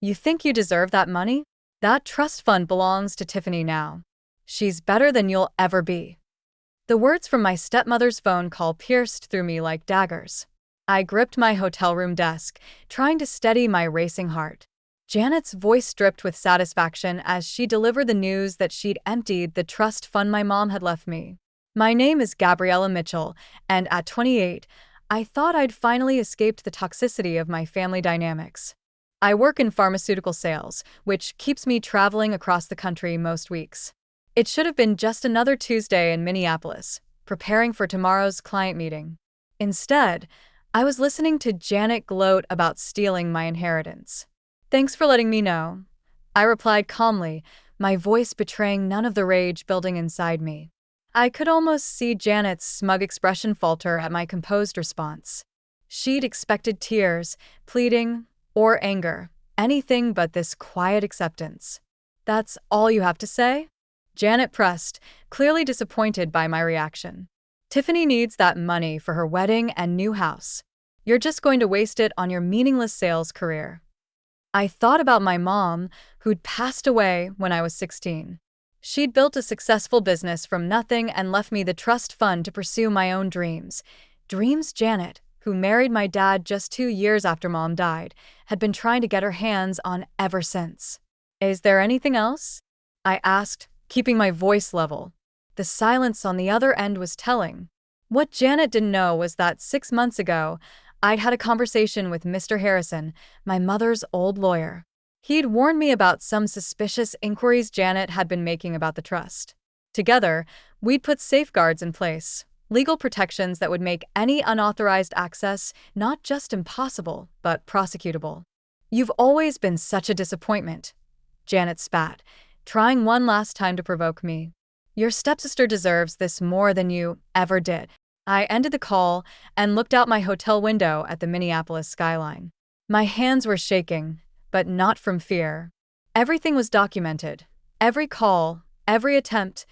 You think you deserve that money? That trust fund belongs to Tiffany now. She's better than you'll ever be." The words from my stepmother's phone call pierced through me like daggers. I gripped my hotel room desk, trying to steady my racing heart. Janet's voice dripped with satisfaction as she delivered the news that she'd emptied the trust fund my mom had left me. "My name is Gabriella Mitchell, and at 28, I thought I'd finally escaped the toxicity of my family dynamics. I work in pharmaceutical sales, which keeps me traveling across the country most weeks. It should have been just another Tuesday in Minneapolis, preparing for tomorrow's client meeting. Instead, I was listening to Janet gloat about stealing my inheritance. "Thanks for letting me know," I replied calmly, my voice betraying none of the rage building inside me. I could almost see Janet's smug expression falter at my composed response. She'd expected tears, pleading, or anger, anything but this quiet acceptance. "That's all you have to say?" Janet pressed, clearly disappointed by my reaction. "Tiffany needs that money for her wedding and new house. You're just going to waste it on your meaningless sales career." I thought about my mom, who'd passed away when I was 16. She'd built a successful business from nothing and left me the trust fund to pursue my own dreams. Dreams Janet, who married my dad just 2 years after Mom died, had been trying to get her hands on ever since. "Is there anything else?" I asked, keeping my voice level. The silence on the other end was telling. What Janet didn't know was that 6 months ago, I'd had a conversation with Mr. Harrison, my mother's old lawyer. He'd warned me about some suspicious inquiries Janet had been making about the trust. Together, we'd put safeguards in place, legal protections that would make any unauthorized access not just impossible, but prosecutable. "You've always been such a disappointment," Janet spat, trying one last time to provoke me. "Your stepsister deserves this more than you ever did." I ended the call and looked out my hotel window at the Minneapolis skyline. My hands were shaking, but not from fear. Everything was documented. Every call, every attempt,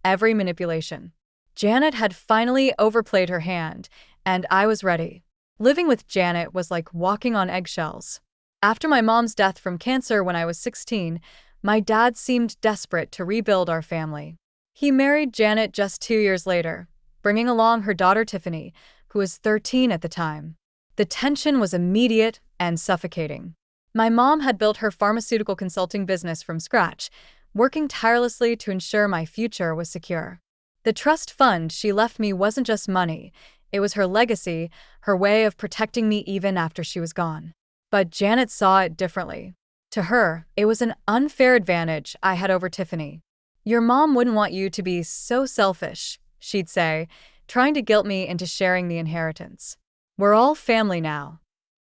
every manipulation. Janet had finally overplayed her hand, and I was ready. Living with Janet was like walking on eggshells. After my mom's death from cancer when I was 16, my dad seemed desperate to rebuild our family. He married Janet just 2 years later, bringing along her daughter Tiffany, who was 13 at the time. The tension was immediate and suffocating. My mom had built her pharmaceutical consulting business from scratch, working tirelessly to ensure my future was secure. The trust fund she left me wasn't just money, it was her legacy, her way of protecting me even after she was gone. But Janet saw it differently. To her, it was an unfair advantage I had over Tiffany. "Your mom wouldn't want you to be so selfish," she'd say, trying to guilt me into sharing the inheritance. "We're all family now."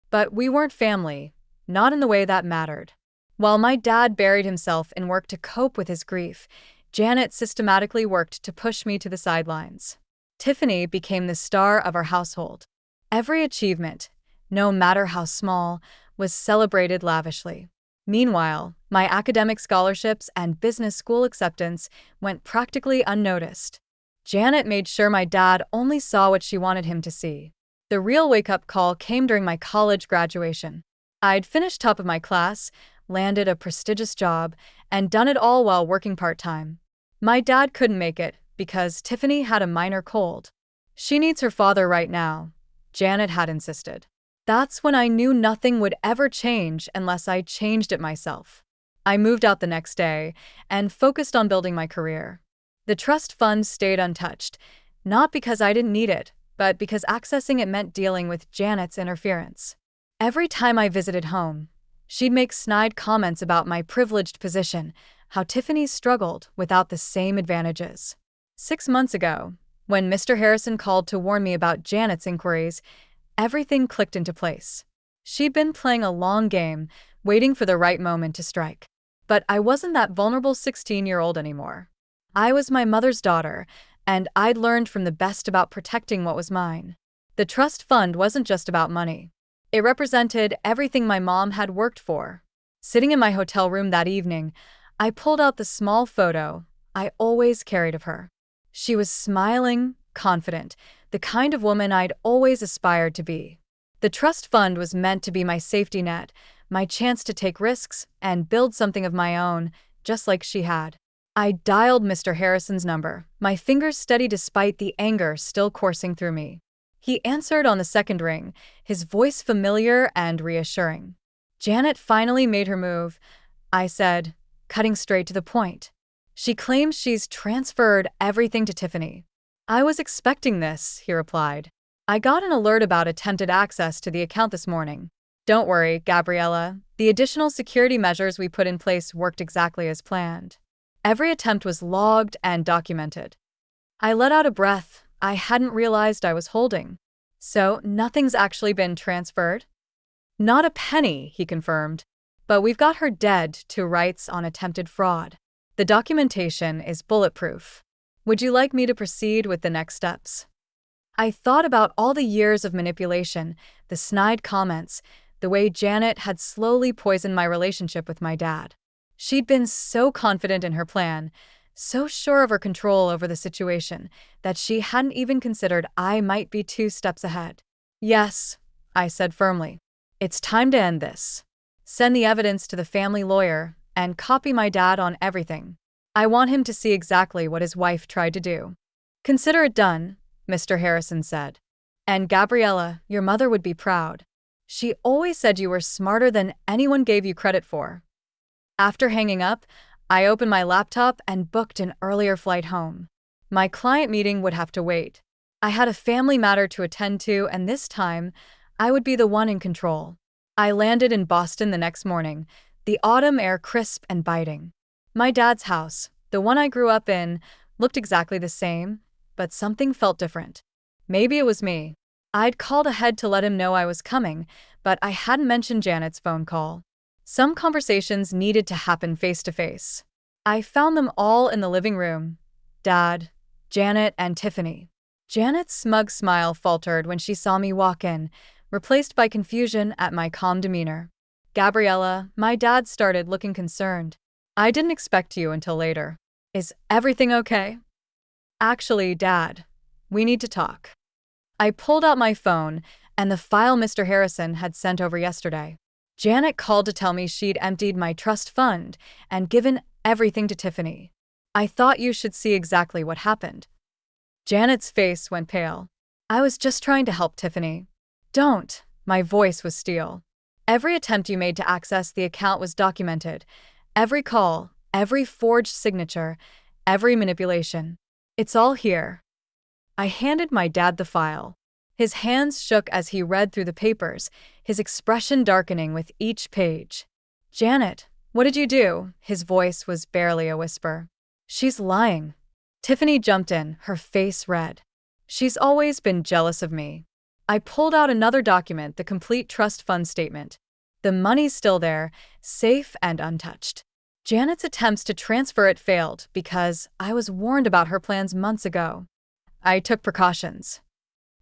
But we weren't family, not in the way that mattered. While my dad buried himself in work to cope with his grief, Janet systematically worked to push me to the sidelines. Tiffany became the star of our household. Every achievement, no matter how small, was celebrated lavishly. Meanwhile, my academic scholarships and business school acceptance went practically unnoticed. Janet made sure my dad only saw what she wanted him to see. The real wake-up call came during my college graduation. I'd finished top of my class, landed a prestigious job, and done it all while working part-time. My dad couldn't make it because Tiffany had a minor cold. "She needs her father right now," Janet had insisted. That's when I knew nothing would ever change unless I changed it myself. I moved out the next day and focused on building my career. The trust fund stayed untouched, not because I didn't need it, but because accessing it meant dealing with Janet's interference. Every time I visited home, she'd make snide comments about my privileged position, how Tiffany struggled without the same advantages. 6 months ago, when Mr. Harrison called to warn me about Janet's inquiries, everything clicked into place. She'd been playing a long game, waiting for the right moment to strike. But I wasn't that vulnerable 16-year-old anymore. I was my mother's daughter, and I'd learned from the best about protecting what was mine. The trust fund wasn't just about money. It represented everything my mom had worked for. Sitting in my hotel room that evening, I pulled out the small photo I always carried of her. She was smiling, confident, the kind of woman I'd always aspired to be. The trust fund was meant to be my safety net, my chance to take risks and build something of my own, just like she had. I dialed Mr. Harrison's number, my fingers steady despite the anger still coursing through me. He answered on the second ring, his voice familiar and reassuring. "Janet finally made her move," I said, cutting straight to the point. "She claims she's transferred everything to Tiffany." "I was expecting this," he replied. "I got an alert about attempted access to the account this morning." "Don't worry, Gabriella. The additional security measures we put in place worked exactly as planned. Every attempt was logged and documented." I let out a breath I hadn't realized I was holding. "So, nothing's actually been transferred?" "Not a penny," he confirmed. "But we've got her dead to rights on attempted fraud. The documentation is bulletproof. Would you like me to proceed with the next steps?" I thought about all the years of manipulation, the snide comments, the way Janet had slowly poisoned my relationship with my dad. She'd been so confident in her plan, so sure of her control over the situation, that she hadn't even considered I might be 2 steps ahead. "Yes," I said firmly. "It's time to end this. Send the evidence to the family lawyer and copy my dad on everything. I want him to see exactly what his wife tried to do." "Consider it done," Mr. Harrison said. "And Gabriella, your mother would be proud. She always said you were smarter than anyone gave you credit for." After hanging up, I opened my laptop and booked an earlier flight home. My client meeting would have to wait. I had a family matter to attend to, and this time, I would be the one in control. I landed in Boston the next morning, the autumn air crisp and biting. My dad's house, the one I grew up in, looked exactly the same, but something felt different. Maybe it was me. I'd called ahead to let him know I was coming, but I hadn't mentioned Janet's phone call. Some conversations needed to happen face to face. I found them all in the living room. Dad, Janet, and Tiffany. Janet's smug smile faltered when she saw me walk in, replaced by confusion at my calm demeanor. "Gabriella," my dad started, looking concerned. "I didn't expect you until later. Is everything okay?" "Actually, Dad, we need to talk." I pulled out my phone and the file Mr. Harrison had sent over yesterday. Janet called to tell me she'd emptied my trust fund and given everything to Tiffany. "I thought you should see exactly what happened." Janet's face went pale. "I was just trying to help Tiffany." "Don't." My voice was steel. "Every attempt you made to access the account was documented. Every call, every forged signature, every manipulation. It's all here." I handed my dad the file. His hands shook as he read through the papers, his expression darkening with each page. "Janet, what did you do?" His voice was barely a whisper. "She's lying." Tiffany jumped in, her face red. "She's always been jealous of me." I pulled out another document, the complete trust fund statement. The money's still there, safe and untouched. Janet's attempts to transfer it failed because I was warned about her plans months ago. I took precautions.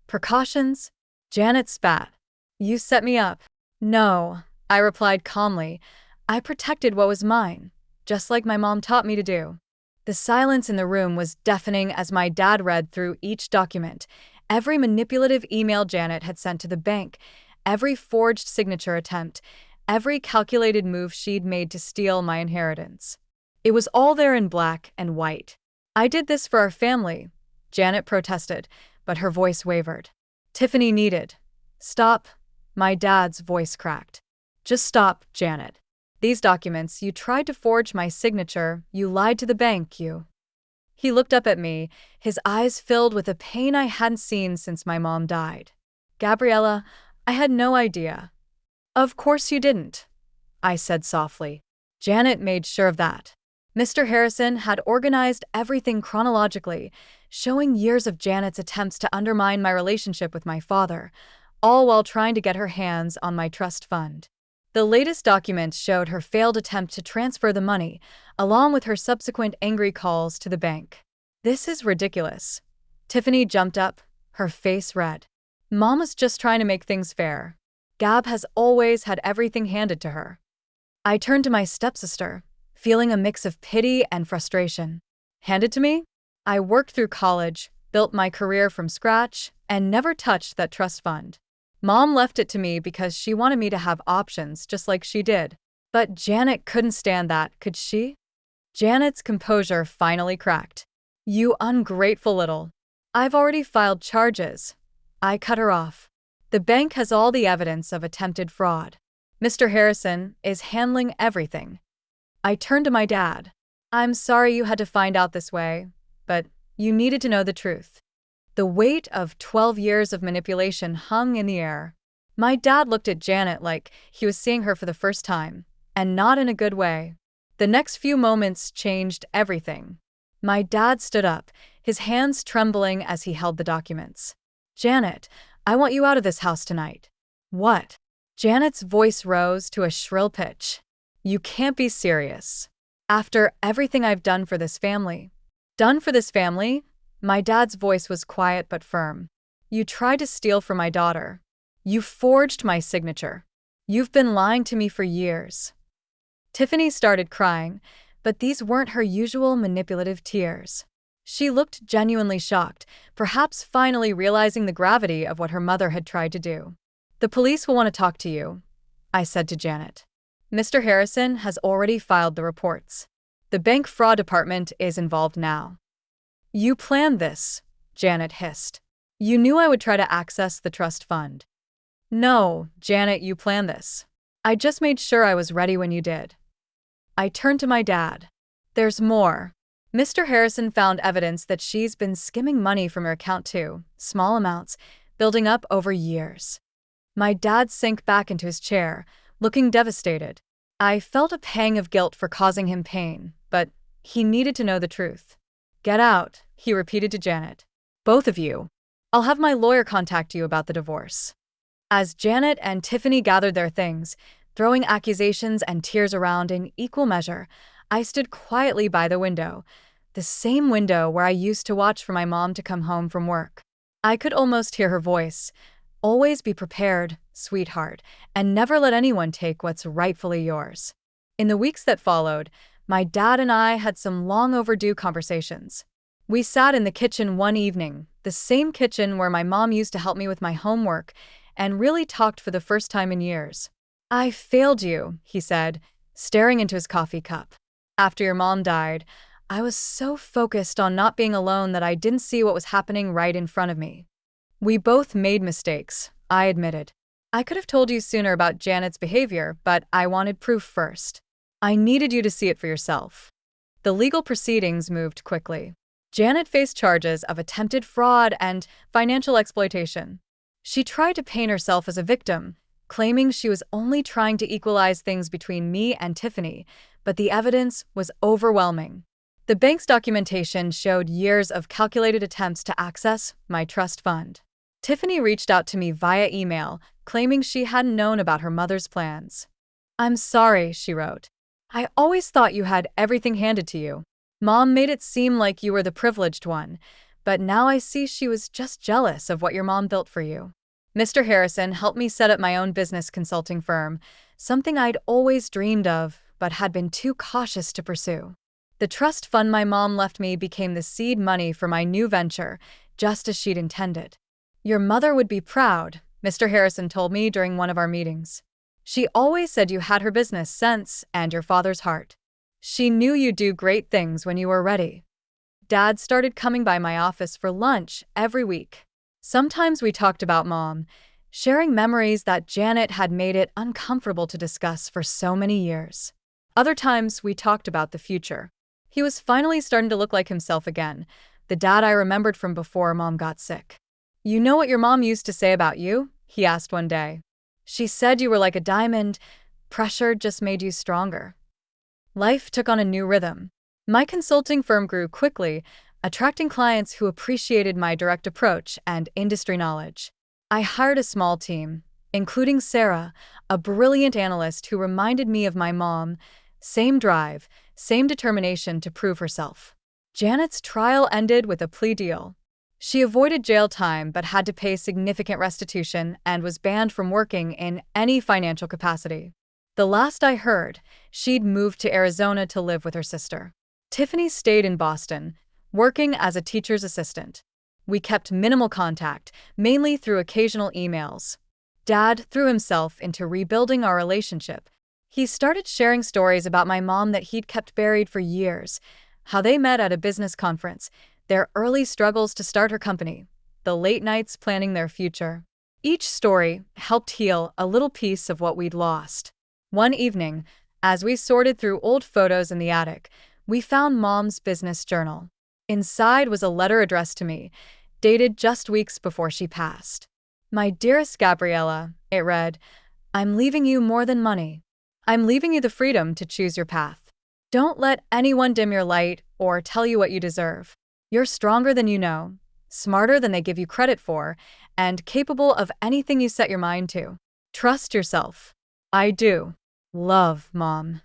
"Precautions?" Janet spat. "You set me up." "No," I replied calmly. "I protected what was mine, just like my mom taught me to do." The silence in the room was deafening as my dad read through each document, every manipulative email Janet had sent to the bank, every forged signature attempt, every calculated move she'd made to steal my inheritance. It was all there in black and white. "I did this for our family," Janet protested, but her voice wavered. Tiffany needed. "Stop." My dad's voice cracked. "Just stop, Janet. These documents, you tried to forge my signature, you lied to the bank, you." He looked up at me, his eyes filled with a pain I hadn't seen since my mom died. "Gabriella, I had no idea." "Of course you didn't," I said softly. Janet made sure of that. Mr. Harrison had organized everything chronologically, showing years of Janet's attempts to undermine my relationship with my father, all while trying to get her hands on my trust fund. The latest documents showed her failed attempt to transfer the money, along with her subsequent angry calls to the bank. "This is ridiculous." Tiffany jumped up, her face red. "Mama's just trying to make things fair. Gab has always had everything handed to her." I turned to my stepsister, feeling a mix of pity and frustration. "Handed to me? I worked through college, built my career from scratch, and never touched that trust fund." Mom left it to me because she wanted me to have options just like she did. But Janet couldn't stand that, could she? Janet's composure finally cracked. You ungrateful little. I've already filed charges. I cut her off. The bank has all the evidence of attempted fraud. Mr. Harrison is handling everything. I turned to my dad. I'm sorry you had to find out this way, but you needed to know the truth. The weight of 12 years of manipulation hung in the air. My dad looked at Janet like he was seeing her for the first time, and not in a good way. The next few moments changed everything. My dad stood up, his hands trembling as he held the documents. Janet, I want you out of this house tonight. What? Janet's voice rose to a shrill pitch. You can't be serious. After everything I've done for this family. Done for this family? My dad's voice was quiet but firm. You tried to steal from my daughter. You forged my signature. You've been lying to me for years. Tiffany started crying, but these weren't her usual manipulative tears. She looked genuinely shocked, perhaps finally realizing the gravity of what her mother had tried to do. The police will want to talk to you, I said to Janet. Mr. Harrison has already filed the reports. The bank fraud department is involved now. You planned this, Janet hissed. You knew I would try to access the trust fund. No, Janet, you planned this. I just made sure I was ready when you did. I turned to my dad. There's more. Mr. Harrison found evidence that she's been skimming money from her account too, small amounts, building up over years. My dad sank back into his chair, looking devastated. I felt a pang of guilt for causing him pain, but he needed to know the truth. Get out, he repeated to Janet. Both of you. I'll have my lawyer contact you about the divorce. As Janet and Tiffany gathered their things, throwing accusations and tears around in equal measure, I stood quietly by the window, the same window where I used to watch for my mom to come home from work. I could almost hear her voice. Always be prepared, sweetheart, and never let anyone take what's rightfully yours. In the weeks that followed, my dad and I had some long overdue conversations. We sat in the kitchen one evening, the same kitchen where my mom used to help me with my homework, and really talked for the first time in years. I failed you, he said, staring into his coffee cup. After your mom died, I was so focused on not being alone that I didn't see what was happening right in front of me. We both made mistakes, I admitted. I could have told you sooner about Janet's behavior, but I wanted proof first. I needed you to see it for yourself. The legal proceedings moved quickly. Janet faced charges of attempted fraud and financial exploitation. She tried to paint herself as a victim, claiming she was only trying to equalize things between me and Tiffany, but the evidence was overwhelming. The bank's documentation showed years of calculated attempts to access my trust fund. Tiffany reached out to me via email, claiming she hadn't known about her mother's plans. I'm sorry, she wrote. I always thought you had everything handed to you. Mom made it seem like you were the privileged one, but now I see she was just jealous of what your mom built for you. Mr. Harrison helped me set up my own business consulting firm, something I'd always dreamed of, but had been too cautious to pursue. The trust fund my mom left me became the seed money for my new venture, just as she'd intended. Your mother would be proud, Mr. Harrison told me during one of our meetings. She always said you had her business sense and your father's heart. She knew you'd do great things when you were ready. Dad started coming by my office for lunch every week. Sometimes we talked about Mom, sharing memories that Janet had made it uncomfortable to discuss for so many years. Other times we talked about the future. He was finally starting to look like himself again, the dad I remembered from before Mom got sick. You know what your mom used to say about you? He asked one day. She said you were like a diamond. Pressure just made you stronger. Life took on a new rhythm. My consulting firm grew quickly, attracting clients who appreciated my direct approach and industry knowledge. I hired a small team, including Sarah, a brilliant analyst who reminded me of my mom. Same drive, same determination to prove herself. Janet's trial ended with a plea deal. She avoided jail time but had to pay significant restitution and was banned from working in any financial capacity. The last I heard, she'd moved to Arizona to live with her sister. Tiffany stayed in Boston, working as a teacher's assistant. We kept minimal contact, mainly through occasional emails. Dad threw himself into rebuilding our relationship. He started sharing stories about my mom that he'd kept buried for years, how they met at a business conference, their early struggles to start her company, the late nights planning their future. Each story helped heal a little piece of what we'd lost. One evening, as we sorted through old photos in the attic, we found Mom's business journal. Inside was a letter addressed to me, dated just weeks before she passed. "My dearest Gabriella," it read, "I'm leaving you more than money. I'm leaving you the freedom to choose your path. Don't let anyone dim your light or tell you what you deserve. You're stronger than you know, smarter than they give you credit for, and capable of anything you set your mind to. Trust yourself. I do. Love, Mom."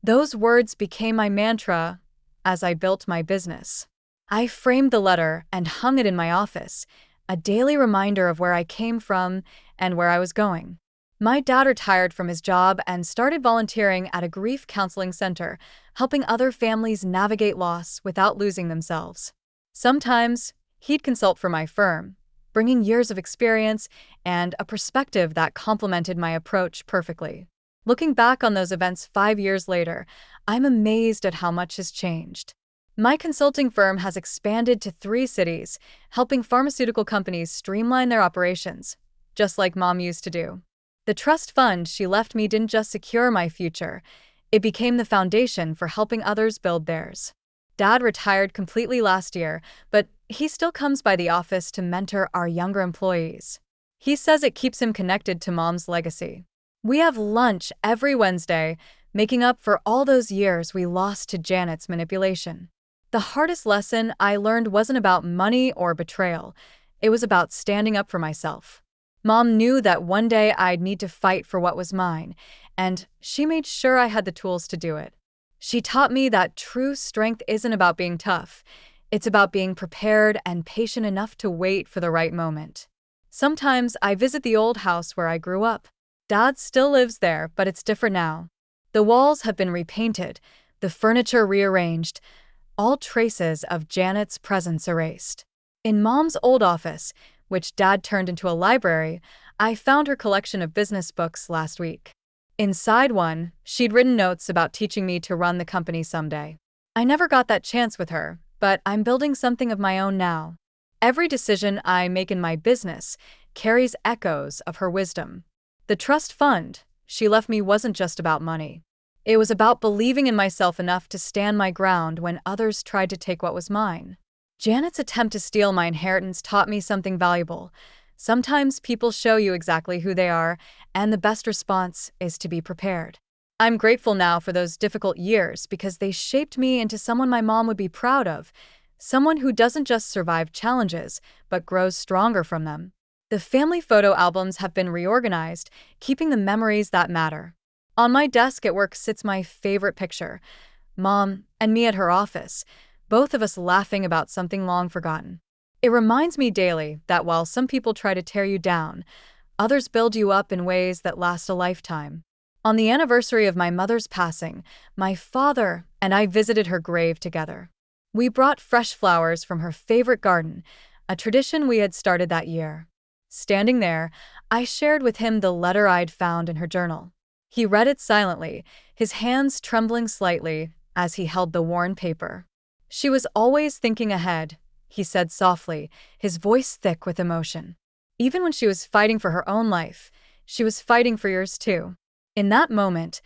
Those words became my mantra as I built my business. I framed the letter and hung it in my office, a daily reminder of where I came from and where I was going. My dad retired from his job and started volunteering at a grief counseling center, helping other families navigate loss without losing themselves. Sometimes he'd consult for my firm, bringing years of experience and a perspective that complemented my approach perfectly. Looking back on those events 5 years later, I'm amazed at how much has changed. My consulting firm has expanded to 3 cities, helping pharmaceutical companies streamline their operations, just like Mom used to do. The trust fund she left me didn't just secure my future, it became the foundation for helping others build theirs. Dad retired completely last year, but he still comes by the office to mentor our younger employees. He says it keeps him connected to Mom's legacy. We have lunch every Wednesday, making up for all those years we lost to Janet's manipulation. The hardest lesson I learned wasn't about money or betrayal. It was about standing up for myself. Mom knew that one day I'd need to fight for what was mine, and she made sure I had the tools to do it. She taught me that true strength isn't about being tough. It's about being prepared and patient enough to wait for the right moment. Sometimes I visit the old house where I grew up. Dad still lives there, but it's different now. The walls have been repainted, the furniture rearranged, all traces of Janet's presence erased. In Mom's old office, which Dad turned into a library, I found her collection of business books last week. Inside one, she'd written notes about teaching me to run the company someday. I never got that chance with her, but I'm building something of my own now. Every decision I make in my business carries echoes of her wisdom. The trust fund she left me wasn't just about money. It was about believing in myself enough to stand my ground when others tried to take what was mine. Janet's attempt to steal my inheritance taught me something valuable. Sometimes people show you exactly who they are, and the best response is to be prepared. I'm grateful now for those difficult years because they shaped me into someone my mom would be proud of, someone who doesn't just survive challenges, but grows stronger from them. The family photo albums have been reorganized, keeping the memories that matter. On my desk at work sits my favorite picture, Mom and me at her office, both of us laughing about something long forgotten. It reminds me daily that while some people try to tear you down, others build you up in ways that last a lifetime. On the anniversary of my mother's passing, my father and I visited her grave together. We brought fresh flowers from her favorite garden, a tradition we had started that year. Standing there, I shared with him the letter I'd found in her journal. He read it silently, his hands trembling slightly as he held the worn paper. "She was always thinking ahead," he said softly, his voice thick with emotion. "Even when she was fighting for her own life, she was fighting for yours too." In that moment,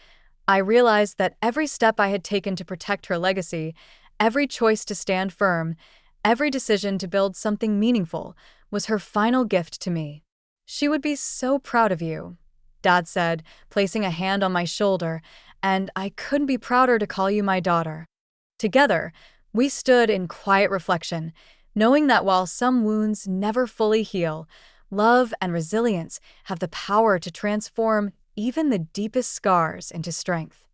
I realized that every step I had taken to protect her legacy, every choice to stand firm, every decision to build something meaningful, was her final gift to me. "She would be so proud of you," Dad said, placing a hand on my shoulder, "and I couldn't be prouder to call you my daughter." Together, we stood in quiet reflection, knowing that while some wounds never fully heal, love and resilience have the power to transform even the deepest scars into strength.